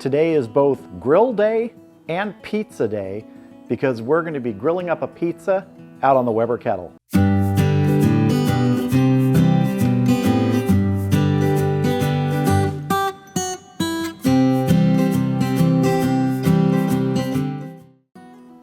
Today is both grill day and pizza day because we're going to be grilling up a pizza out on the Weber kettle.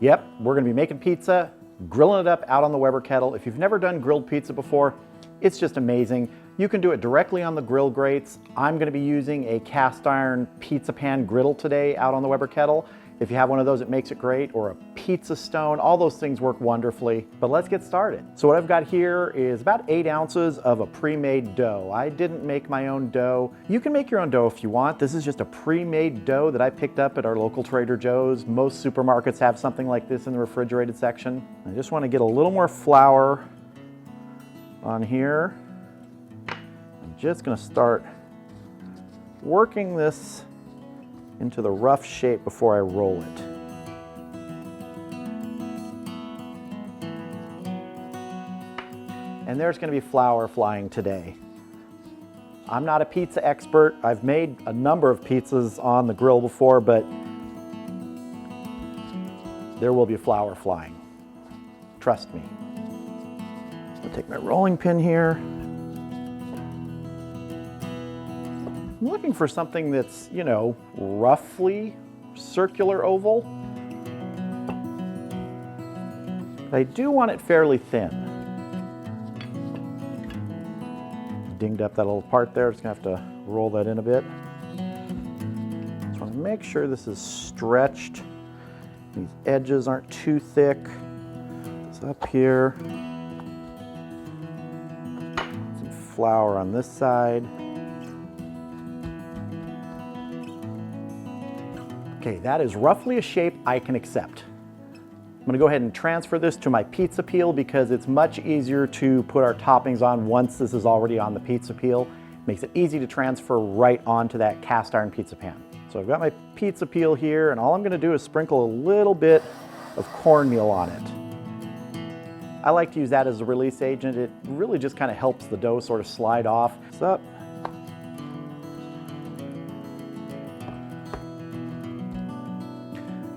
Yep, we're going to be making pizza, grilling it up out on the Weber kettle. If you've never done grilled pizza before, it's just amazing. You can do it directly on the grill grates. I'm going to be using a cast iron pizza pan griddle today out on the Weber kettle. If you have one of those, it makes it great, or a pizza stone. All those things work wonderfully. But let's get started. So what I've got here is about 8 ounces of a pre-made dough. I didn't make my own dough. You can make your own dough if you want. This is just a pre-made dough that I picked up at our local Trader Joe's. Most supermarkets have something like this in the refrigerated section. I just want to get a little more flour on here. I'm just going to start working this into the rough shape before I roll it. And there's going to be flour flying today. I'm not a pizza expert. I've made a number of pizzas on the grill before, but there will be flour flying. Trust me. I'll take my rolling pin here. I'm looking for something that's, you know, roughly circular oval. But I do want it fairly thin. Dinged up that little part there. Just gonna have to roll that in a bit. Just want to make sure this is stretched. These edges aren't too thick. It's up here. Some flour on this side. Okay, that is roughly a shape I can accept. I'm gonna go ahead and transfer this to my pizza peel because it's much easier to put our toppings on once this is already on the pizza peel. Makes it easy to transfer right onto that cast iron pizza pan. So I've got my pizza peel here, and all I'm gonna do is sprinkle a little bit of cornmeal on it. I like to use that as a release agent. It really just kind of helps the dough sort of slide off. What's up?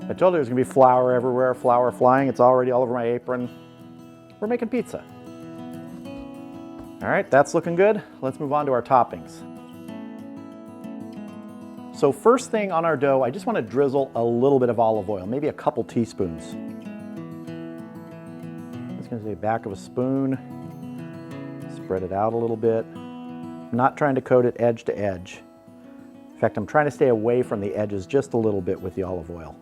I told you there's gonna be flour everywhere, flour flying. It's already all over my apron. We're making pizza. All right, that's looking good. Let's move on to our toppings. So first thing on our dough, I just want to drizzle a little bit of olive oil, maybe a couple teaspoons. Just gonna take back of a spoon, spread it out a little bit. I'm not trying to coat it edge to edge. In fact, I'm trying to stay away from the edges just a little bit with the olive oil.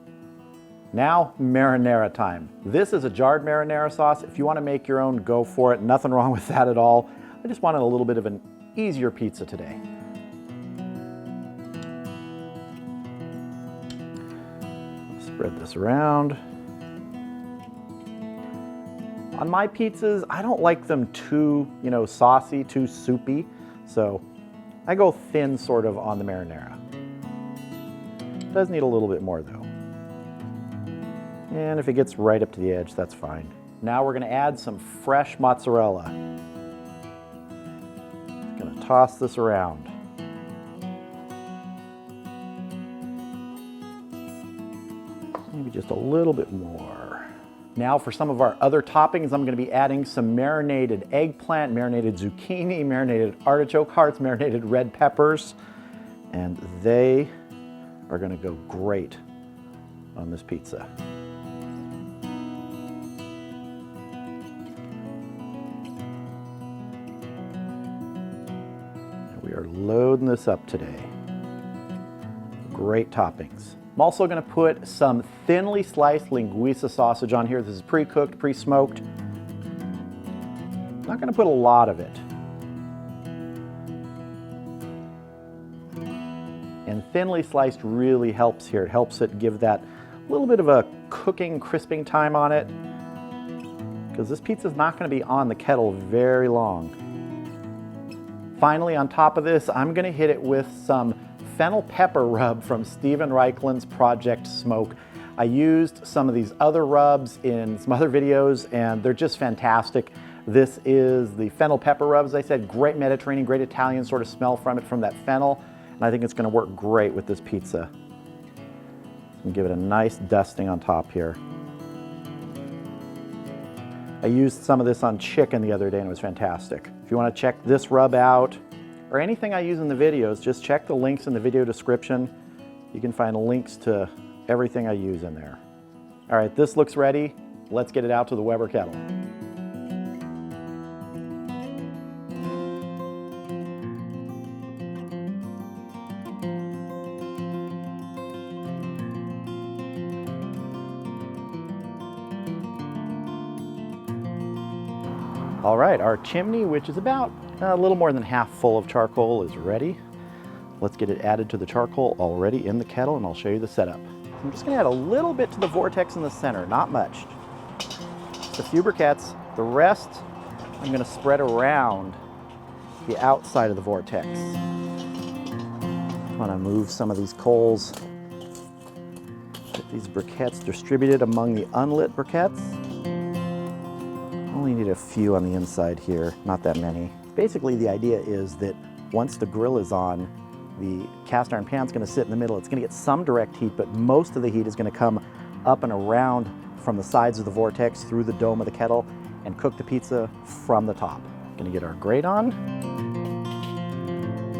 Now, marinara time. This is a jarred marinara sauce. If you want to make your own, go for it. Nothing wrong with that at all. I just wanted a little bit of an easier pizza today. Spread this around. On my pizzas, I don't like them too, saucy, too soupy. So I go thin sort of on the marinara. It does need a little bit more though. And if it gets right up to the edge, that's fine. Now we're gonna add some fresh mozzarella. Just gonna toss this around. Maybe just a little bit more. Now for some of our other toppings, I'm gonna be adding some marinated eggplant, marinated zucchini, marinated artichoke hearts, marinated red peppers, and they are gonna go great on this pizza. We are loading this up today. Great toppings. I'm also going to put some thinly sliced linguiça sausage on here. This is pre-cooked, pre-smoked. Not going to put a lot of it. And thinly sliced really helps here. It helps it give that little bit of a cooking, crisping time on it, because this pizza is not going to be on the kettle very long. Finally, on top of this, I'm gonna hit it with some fennel pepper rub from Steven Reikland's Project Smoke. I used some of these other rubs in some other videos, and they're just fantastic. This is the fennel pepper rub, as I said, great Mediterranean, great Italian sort of smell from it, from that fennel, and I think it's gonna work great with this pizza. and give it a nice dusting on top here. I used some of this on chicken the other day and it was fantastic. If you want to check this rub out or anything I use in the videos, just check the links in the video description. You can find links to everything I use in there. All right, this looks ready. Let's get it out to the Weber kettle. All right, our chimney, which is about a little more than half full of charcoal, is ready. Let's get it added to the charcoal already in the kettle, and I'll show you the setup. I'm just gonna add a little bit to the vortex in the center, not much. Just a few briquettes. The rest, I'm gonna spread around the outside of the vortex. I wanna move some of these coals. Get these briquettes distributed among the unlit briquettes. Only need a few on the inside here, not that many. Basically, the idea is that once the grill is on, the cast iron pan's gonna sit in the middle. It's gonna get some direct heat, but most of the heat is gonna come up and around from the sides of the vortex through the dome of the kettle and cook the pizza from the top. Gonna get our grate on.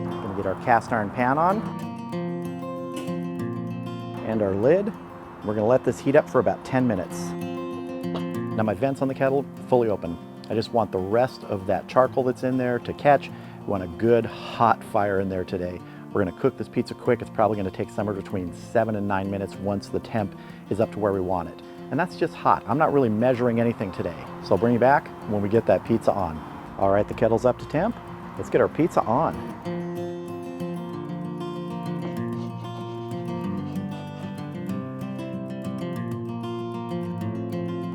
Gonna get our cast iron pan on. And our lid. We're gonna let this heat up for about 10 minutes. Now my vents on the kettle, fully open. I just want the rest of that charcoal that's in there to catch. We want a good hot fire in there today. We're gonna cook this pizza quick. It's probably gonna take somewhere between 7 and 9 minutes once the temp is up to where we want it. And that's just hot. I'm not really measuring anything today. So I'll bring you back when we get that pizza on. All right, the kettle's up to temp. Let's get our pizza on.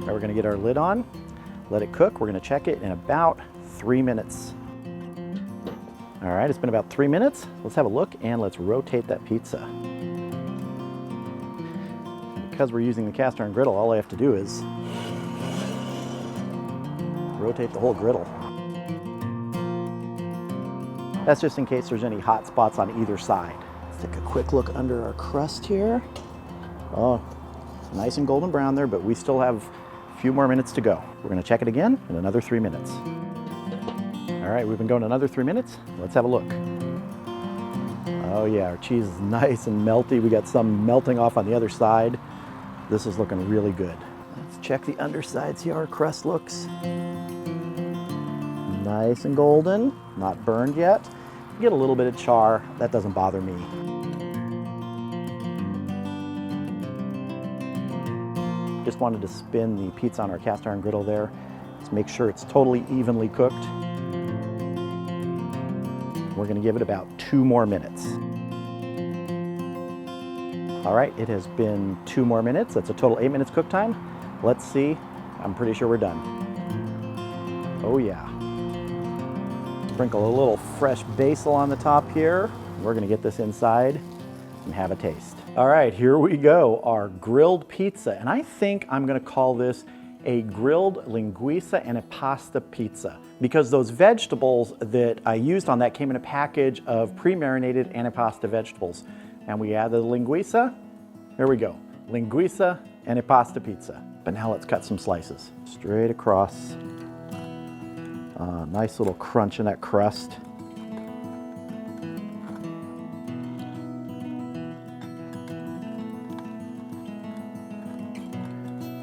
All right, we're gonna get our lid on, let it cook. We're gonna check it in about 3 minutes. All right, it's been about 3 minutes. Let's have a look and let's rotate that pizza. Because we're using the cast iron griddle, all I have to do is rotate the whole griddle. That's just in case there's any hot spots on either side. Let's take a quick look under our crust here. Oh, it's nice and golden brown there, but we still have a few more minutes to go. We're gonna check it again in another 3 minutes. All right, we've been going another 3 minutes. Let's have a look. Oh yeah, our cheese is nice and melty. We got some melting off on the other side. This is looking really good. Let's check the underside, see how our crust looks. Nice and golden, not burned yet. Get a little bit of char, that doesn't bother me. Just wanted to spin the pizza on our cast iron griddle there. Let's make sure it's totally evenly cooked. We're gonna give it about 2 more minutes. All right, it has been 2 more minutes. That's a total 8 minutes cook time. Let's see, I'm pretty sure we're done. Oh yeah. Sprinkle a little fresh basil on the top here. We're gonna get this inside and have a taste. All right, here we go, our grilled pizza. And I think I'm gonna call this a grilled linguiça and a pasta pizza because those vegetables that I used on that came in a package of pre-marinated antipasta vegetables. And we add the linguiça. There we go, linguiça and a pasta pizza. But now let's cut some slices straight across. Nice little crunch in that crust.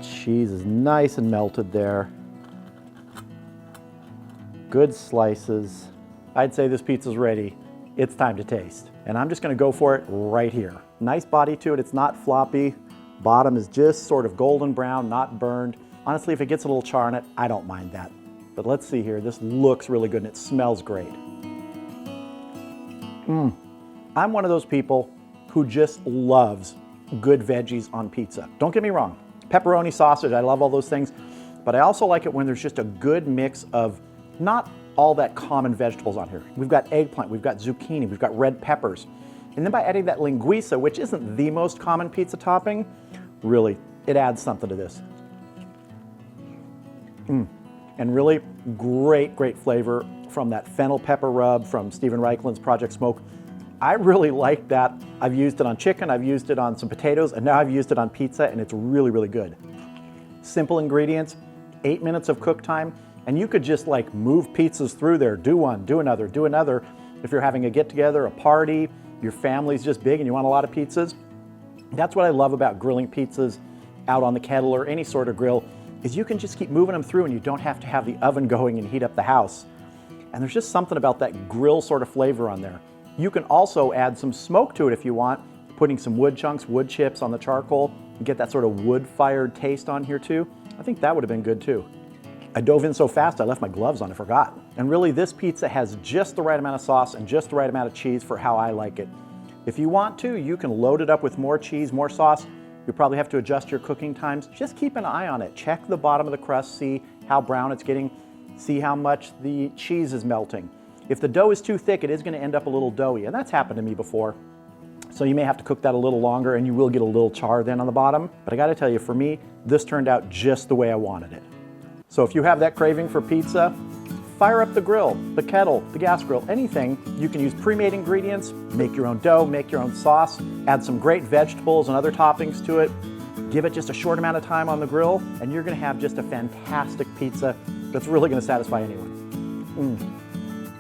Cheese is nice and melted there. Good slices. I'd say this pizza's ready. It's time to taste. And I'm just gonna go for it right here. Nice body to it, it's not floppy. Bottom is just sort of golden brown, not burned. Honestly, if it gets a little char on it, I don't mind that. But let's see here, this looks really good and it smells great. I'm one of those people who just loves good veggies on pizza. Don't get me wrong, pepperoni, sausage, I love all those things, but I also like it when there's just a good mix of not all that common vegetables on here. We've got eggplant, we've got zucchini, we've got red peppers. And then by adding that linguiça, which isn't the most common pizza topping, really, it adds something to this. And really great, great flavor from that fennel pepper rub from Stephen Reichlin's Project Smoke. I really like that. I've used it on chicken, I've used it on some potatoes, and now I've used it on pizza, and it's really, really good. Simple ingredients, 8 minutes of cook time, and you could just like move pizzas through there. Do one, do another, do another. If you're having a get-together, a party, your family's just big and you want a lot of pizzas. That's what I love about grilling pizzas out on the kettle or any sort of grill, is you can just keep moving them through and you don't have to have the oven going and heat up the house. And there's just something about that grill sort of flavor on there. You can also add some smoke to it if you want, putting some wood chunks, wood chips on the charcoal, and get that sort of wood-fired taste on here too. I think that would have been good too. I dove in so fast I left my gloves on, I forgot. And really this pizza has just the right amount of sauce and just the right amount of cheese for how I like it. If you want to, you can load it up with more cheese, more sauce. You'll probably have to adjust your cooking times. Just keep an eye on it. Check the bottom of the crust, see how brown it's getting, see how much the cheese is melting. If the dough is too thick, it is going to end up a little doughy, and that's happened to me before. So you may have to cook that a little longer and you will get a little char then on the bottom. But I got to tell you, for me, this turned out just the way I wanted it. So if you have that craving for pizza, fire up the grill, the kettle, the gas grill, anything. You can use pre-made ingredients, make your own dough, make your own sauce, add some great vegetables and other toppings to it. Give it just a short amount of time on the grill, and you're going to have just a fantastic pizza that's really going to satisfy anyone.